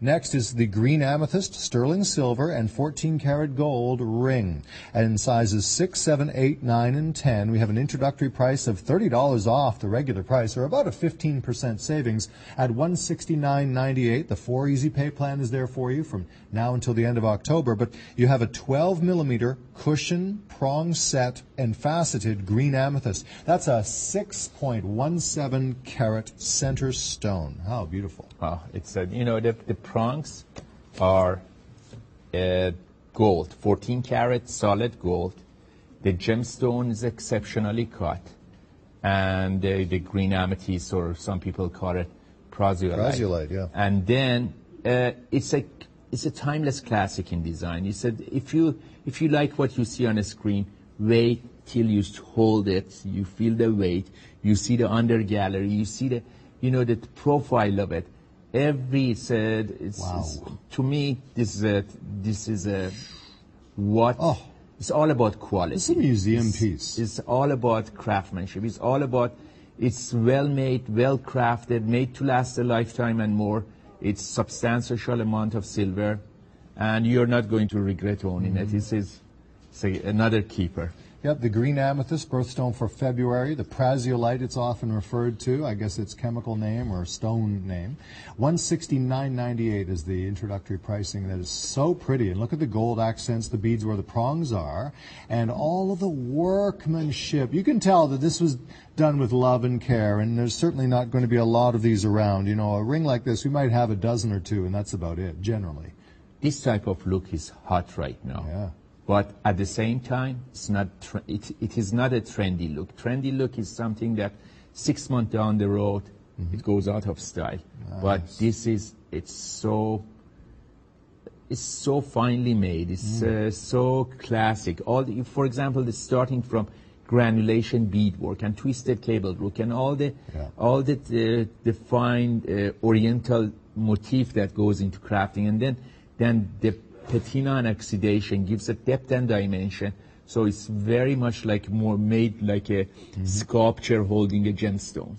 Next is the green amethyst, sterling silver, and 14-karat gold ring. And in sizes 6, 7, 8, 9, and 10, we have an introductory price of $30 off the regular price, or about a 15% savings at $169.98. The 4 Easy Pay plan is there for you from now until the end of October. But you have a 12-millimeter cushion, prong set, and faceted green amethyst. That's a 6.17-carat center stone. How beautiful. Wow, it's the prongs are gold, 14-karat solid gold. The gemstone is exceptionally cut, and the green amethyst, or some people call it prasiolite. Prasiolite, yeah. And then it's a timeless classic in design. You said if you like what you see on a screen, wait till you hold it, you feel the weight, you see the under gallery, you see the the profile of it. To me, this is what it's all about quality. It's a museum piece. It's all about craftsmanship. It's all about it's well made, well crafted, made to last a lifetime and more. It's substantial amount of silver, and you're not going to regret owning it. This is another keeper. Yep, the green amethyst, birthstone for February. The prasiolite, it's often referred to. I guess its chemical name or stone name. $169.98 is the introductory pricing. That is so pretty. And look at the gold accents, the beads where the prongs are, and all of the workmanship. You can tell that this was done with love and care, and there's certainly not going to be a lot of these around. A ring like this, we might have a dozen or two, and that's about it, generally. This type of look is hot right now. Yeah. But at the same time, it is not a trendy look. Trendy look is something that 6 months down the road, it goes out of style. Nice. But it's so finely made. It's so classic. For example, starting from granulation beadwork and twisted cable hook and all the fine oriental motif that goes into crafting, and then the patina and oxidation gives a depth and dimension. So it's very much more made like a sculpture holding a gemstone.